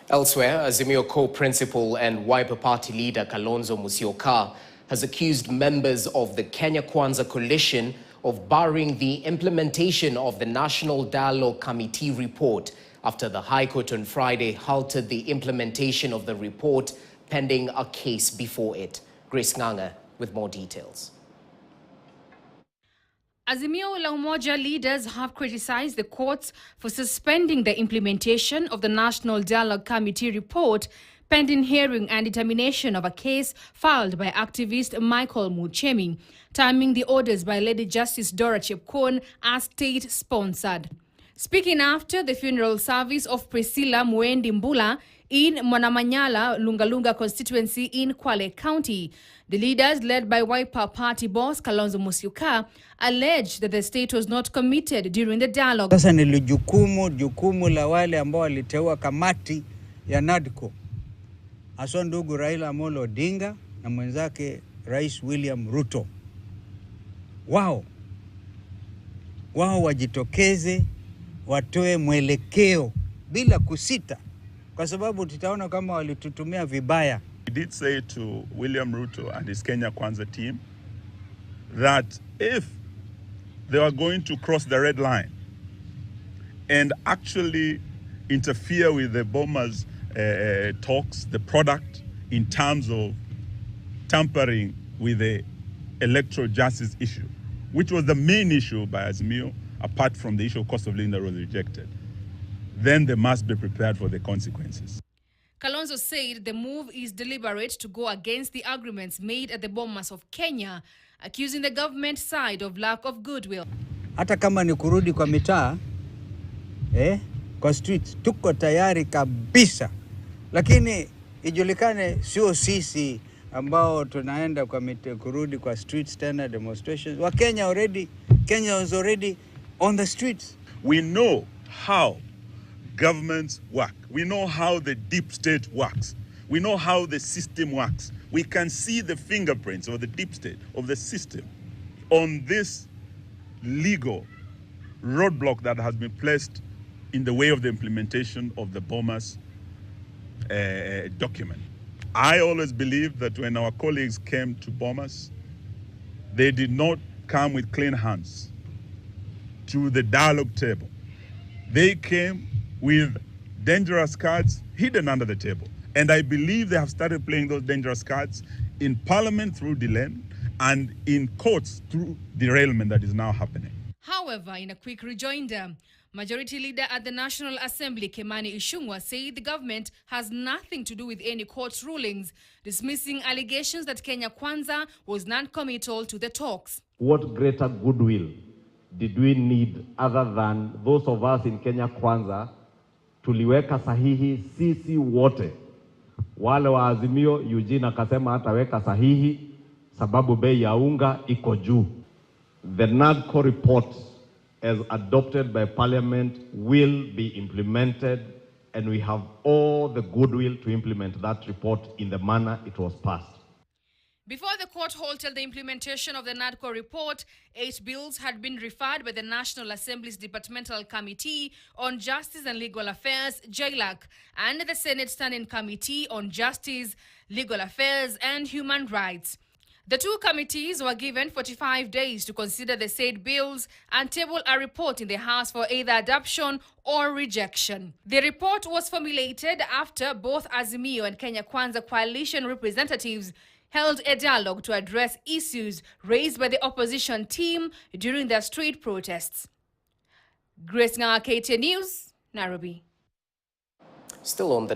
Elsewhere, Azimio co-principal and Wiper Party leader Kalonzo Musyoka has accused members of the Kenya Kwanza coalition of barring the implementation of the National Dialogue Committee report after the High Court on Friday halted the implementation of the report pending a case before it. Grace Nganga with more details. Azimio la Umoja leaders have criticized the courts for suspending the implementation of the National Dialogue Committee report pending hearing and determination of a case filed by activist Michael Muchemi, terming the orders by Lady Justice Dora Chepkwony as state-sponsored. Speaking after the funeral service of Priscilla Mwendi Mbula in Mwanamanyala, Lungalunga constituency in Kwale County, the leaders, led by Wiper Party boss Kalonzo Musyoka, alleged that the state was not committed during the dialogue. Sasa ni jukumu la wale ambao waliteua kamati ya NADCO, haswa ndugu Raila Amolo Odinga na mwenzake Rais William Ruto. Wao wajitokeze, watoe mwelekeo bila kusita, kwa sababu tutaona kama walitutumia vibaya. We did say to William Ruto and his Kenya Kwanza team that if they were going to cross the red line and actually interfere with the bombers' talks, the product, in terms of tampering with the electoral justice issue, which was the main issue by Azimio, apart from the issue of cost of living that was rejected, then they must be prepared for the consequences. Kalonzo said the move is deliberate to go against the agreements made at the Bomas of Kenya, accusing the government side of lack of goodwill. Hata kama ni kurudi kwa mitaa, kwa streets, tuko tayari kabisa. Lakini ijulikane sio sisi ambao tunaenda kwa kurudi kwa streets tena demonstrations. Kenya was already on the streets. We know how governments work. We know how the deep state works. We know how the system works. We can see the fingerprints of the deep state, of the system, on this legal roadblock that has been placed in the way of the implementation of the Bomas document. I always believe that when our colleagues came to Bomas, they did not come with clean hands to the dialogue table. They came with dangerous cards hidden under the table. And I believe they have started playing those dangerous cards in Parliament through delay and in courts through derailment that is now happening. However, in a quick rejoinder, Majority Leader at the National Assembly, Kimani Ichung'wah, said the government has nothing to do with any court rulings, dismissing allegations that Kenya Kwanza was non-committal to the talks. What greater goodwill did we need other than those of us in Kenya Kwanza tuliweka sahihi sisi wote? Wale wa Azimio, Eugene akasema hataweka sahihi sababu bei ya unga iko juu. The NADCO report as adopted by Parliament will be implemented, and we have all the goodwill to implement that report in the manner it was passed. Before the court halted the implementation of the NADCO report, 8 bills had been referred by the National Assembly's Departmental Committee on Justice and Legal Affairs, JLAC, and the Senate Standing Committee on Justice, Legal Affairs and Human Rights. The two committees were given 45 days to consider the said bills and table a report in the House for either adoption or rejection. The report was formulated after both Azimio and Kenya Kwanza coalition representatives held a dialogue to address issues raised by the opposition team during their street protests. Grace Nganga, KTN News, Nairobi. Still on the